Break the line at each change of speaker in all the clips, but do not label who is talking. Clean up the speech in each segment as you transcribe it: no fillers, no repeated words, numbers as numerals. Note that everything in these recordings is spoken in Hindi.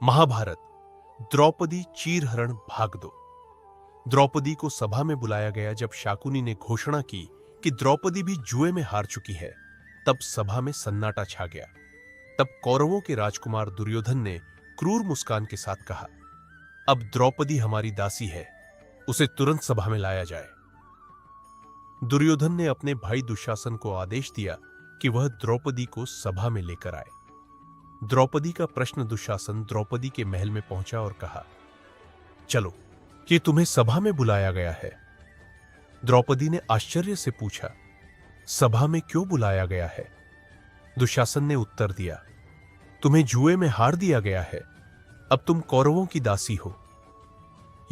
महाभारत द्रौपदी चीरहरण भाग 2। द्रौपदी को सभा में बुलाया गया। जब शाकुनी ने घोषणा की कि द्रौपदी भी जुए में हार चुकी है, तब सभा में सन्नाटा छा गया। तब कौरवों के राजकुमार दुर्योधन ने क्रूर मुस्कान के साथ कहा, अब द्रौपदी हमारी दासी है, उसे तुरंत सभा में लाया जाए। दुर्योधन ने अपने भाई दुशासन को आदेश दिया कि वह द्रौपदी को सभा में लेकर आए। द्रौपदी का प्रश्न दुशासन द्रौपदी के महल में पहुंचा और कहा, चलो, कि तुम्हें सभा में बुलाया गया है। द्रौपदी ने आश्चर्य से पूछा, सभा में क्यों बुलाया गया है? दुशासन ने उत्तर दिया, तुम्हें जुए में हार दिया गया है, अब तुम कौरवों की दासी हो।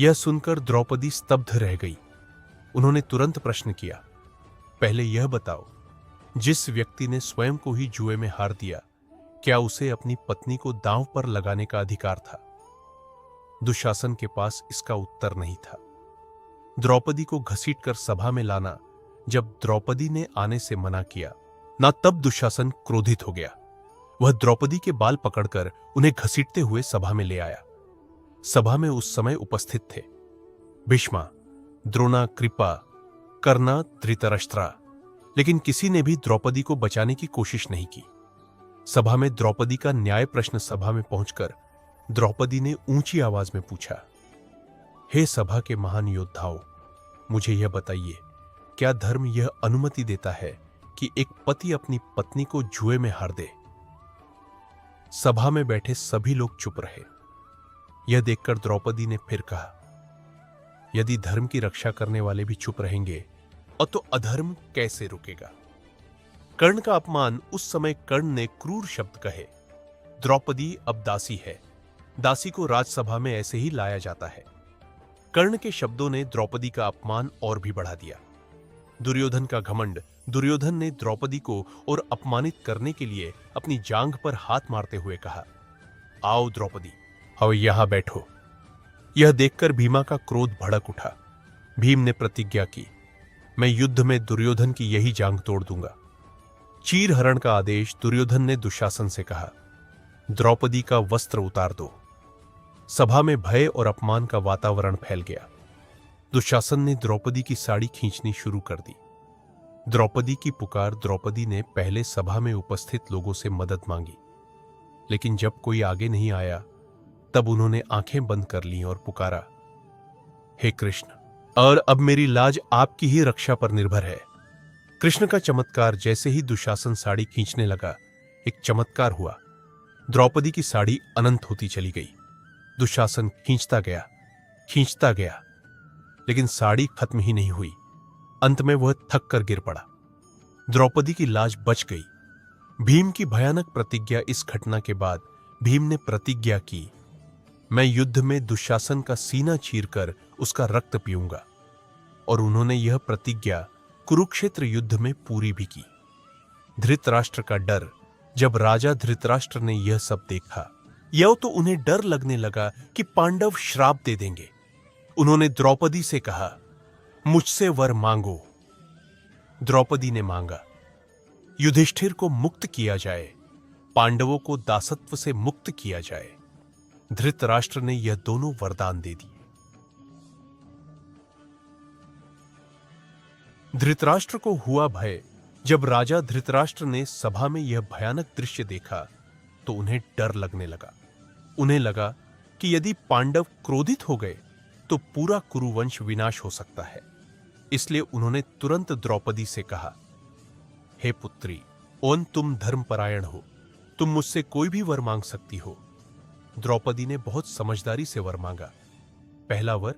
यह सुनकर द्रौपदी स्तब्ध रह गई। उन्होंने तुरंत प्रश्न किया, पहले यह बताओ, जिस व्यक्ति ने स्वयं को ही जुए में हार दिया, क्या उसे अपनी पत्नी को दांव पर लगाने का अधिकार था? दुशासन के पास इसका उत्तर नहीं था। द्रौपदी को घसीटकर सभा में लाना, जब द्रौपदी ने आने से मना किया ना, तब दुशासन क्रोधित हो गया। वह द्रौपदी के बाल पकड़कर उन्हें घसीटते हुए सभा में ले आया। सभा में उस समय उपस्थित थे भीष्मा, द्रोणा, कृपा, कर्णा, धृतराष्ट्रा, लेकिन किसी ने भी द्रौपदी को बचाने की कोशिश नहीं की। सभा में द्रौपदी का न्याय प्रश्न सभा में पहुंचकर द्रौपदी ने ऊंची आवाज में पूछा, हे सभा के महान योद्धाओं, मुझे यह बताइए, क्या धर्म यह अनुमति देता है कि एक पति अपनी पत्नी को जुए में हार दे? सभा में बैठे सभी लोग चुप रहे। यह देखकर द्रौपदी ने फिर कहा, यदि धर्म की रक्षा करने वाले भी चुप रहेंगे, और तो अधर्म कैसे रुकेगा? कर्ण का अपमान। उस समय कर्ण ने क्रूर शब्द कहे। द्रौपदी अब दासी है, दासी को राजसभा में ऐसे ही लाया जाता है। कर्ण के शब्दों ने द्रौपदी का अपमान और भी बढ़ा दिया। दुर्योधन का घमंड। दुर्योधन ने द्रौपदी को और अपमानित करने के लिए अपनी जांघ पर हाथ मारते हुए कहा, आओ द्रौपदी, आओ यहां बैठो। यह देखकर भीमा का क्रोध भड़क उठा। भीम ने प्रतिज्ञा की, मैं युद्ध में दुर्योधन की यही जांघ तोड़ दूंगा। चीरहरण का आदेश। दुर्योधन ने दुशासन से कहा, द्रौपदी का वस्त्र उतार दो। सभा में भय और अपमान का वातावरण फैल गया। दुशासन ने द्रौपदी की साड़ी खींचनी शुरू कर दी। द्रौपदी की पुकार। द्रौपदी ने पहले सभा में उपस्थित लोगों से मदद मांगी, लेकिन जब कोई आगे नहीं आया, तब उन्होंने आंखें बंद कर लीं और पुकारा, हे कृष्ण, और अब मेरी लाज आपकी ही रक्षा पर निर्भर है। कृष्ण का चमत्कार। जैसे ही दुशासन साड़ी खींचने लगा, एक चमत्कार हुआ। द्रौपदी की साड़ी अनंत होती चली गई। दुशासन खींचता गया, लेकिन साड़ी खत्म ही नहीं हुई। अंत में वह थक कर गिर पड़ा। द्रौपदी की लाज बच गई। भीम की भयानक प्रतिज्ञा। इस घटना के बाद भीम ने प्रतिज्ञा की, मैं युद्ध में दुशासन का सीना चीरकर उसका रक्त पीऊंगा। और उन्होंने यह प्रतिज्ञा कुरुक्षेत्र युद्ध में पूरी भी की। धृतराष्ट्र का डर। जब राजा धृतराष्ट्र ने यह सब देखा, यह तो उन्हें डर लगने लगा कि पांडव श्राप दे देंगे। उन्होंने द्रौपदी से कहा, मुझसे वर मांगो। द्रौपदी ने मांगा, युधिष्ठिर को मुक्त किया जाए, पांडवों को दासत्व से मुक्त किया जाए। धृतराष्ट्र ने यह दोनों वरदान दे दिए। धृतराष्ट्र को हुआ भय। जब राजा धृतराष्ट्र ने सभा में यह भयानक दृश्य देखा, तो उन्हें डर लगने लगा। उन्हें लगा कि यदि पांडव क्रोधित हो गए, तो पूरा कुरुवंश विनाश हो सकता है। इसलिए उन्होंने तुरंत द्रौपदी से कहा, हे पुत्री, ओन तुम धर्मपरायण हो, तुम मुझसे कोई भी वर मांग सकती हो। द्रौपदी ने बहुत समझदारी से वर मांगा। पहला वर,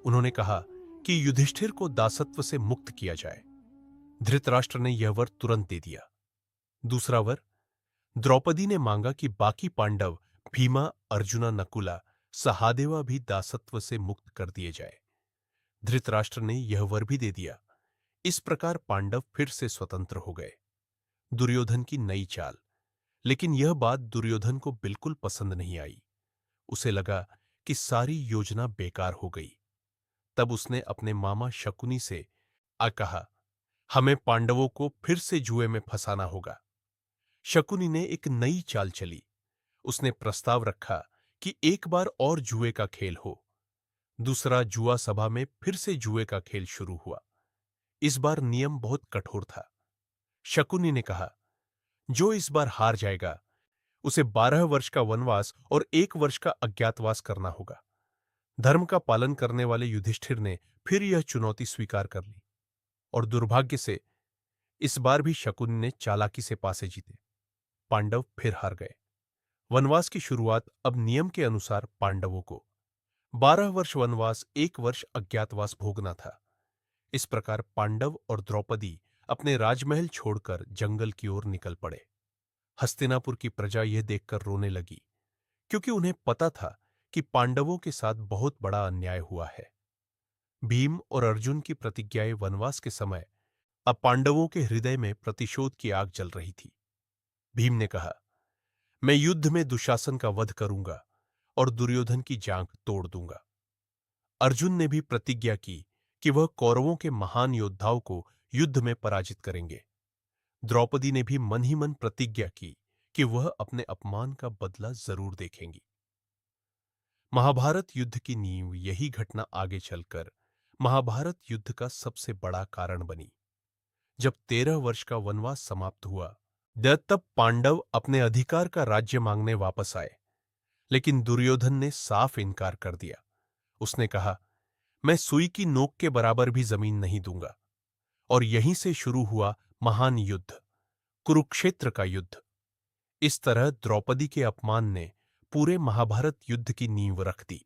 उन्होंने कहा कि युधिष्ठिर को दासत्व से मुक्त किया जाए। धृतराष्ट्र ने यह वर तुरंत दे दिया। दूसरा वर, द्रौपदी ने मांगा कि बाकी पांडव भीमा, अर्जुना, नकुला, सहादेवा भी दासत्व से मुक्त कर दिए जाए। धृतराष्ट्र ने यह वर भी दे दिया। इस प्रकार पांडव फिर से स्वतंत्र हो गए। दुर्योधन की नई चाल। लेकिन यह बात दुर्योधन को बिल्कुल पसंद नहीं आई। उसे लगा कि सारी योजना बेकार हो गई। तब उसने अपने मामा शकुनी से कहा, हमें पांडवों को फिर से जुए में फंसाना होगा। शकुनी ने एक नई चाल चली। उसने प्रस्ताव रखा कि एक बार और जुए का खेल हो। दूसरा जुआ सभा में फिर से जुए का खेल शुरू हुआ। इस बार नियम बहुत कठोर था। शकुनी ने कहा, जो इस बार हार जाएगा उसे 12 वर्ष का वनवास और 1 वर्ष का अज्ञातवास करना होगा। धर्म का पालन करने वाले युधिष्ठिर ने फिर यह चुनौती स्वीकार कर ली और दुर्भाग्य से इस बार भी शकुनी ने चालाकी से पासे जीते। पांडव फिर हार गए। वनवास की शुरुआत अब नियम के अनुसार पांडवों को 12 वर्ष वनवास, 1 वर्ष अज्ञातवास भोगना था। इस प्रकार पांडव और द्रौपदी अपने राजमहल छोड़कर जंगल की ओर निकल पड़े। हस्तिनापुर की प्रजा यह देखकर रोने लगी, क्योंकि उन्हें पता था कि पांडवों के साथ बहुत बड़ा अन्याय हुआ है। भीम और अर्जुन की प्रतिज्ञाएं वनवास के समय अब पांडवों के हृदय में प्रतिशोध की आग जल रही थी। भीम ने कहा, मैं युद्ध में दुशासन का वध करूंगा और दुर्योधन की जांघ तोड़ दूंगा। अर्जुन ने भी प्रतिज्ञा की कि वह कौरवों के महान योद्धाओं को युद्ध में पराजित करेंगे। द्रौपदी ने भी मन ही मन प्रतिज्ञा की कि वह अपने अपमान का बदला जरूर देखेंगी। महाभारत युद्ध की नींव यही घटना आगे चलकर महाभारत युद्ध का सबसे बड़ा कारण बनी। जब 13 वर्ष का वनवास समाप्त हुआ, तब पांडव अपने अधिकार का राज्य मांगने वापस आए, लेकिन दुर्योधन ने साफ इनकार कर दिया। उसने कहा, मैं सुई की नोक के बराबर भी जमीन नहीं दूंगा। और यहीं से शुरू हुआ महान युद्ध, कुरुक्षेत्र का युद्ध। इस तरह द्रौपदी के अपमान ने पूरे महाभारत युद्ध की नींव रख दी।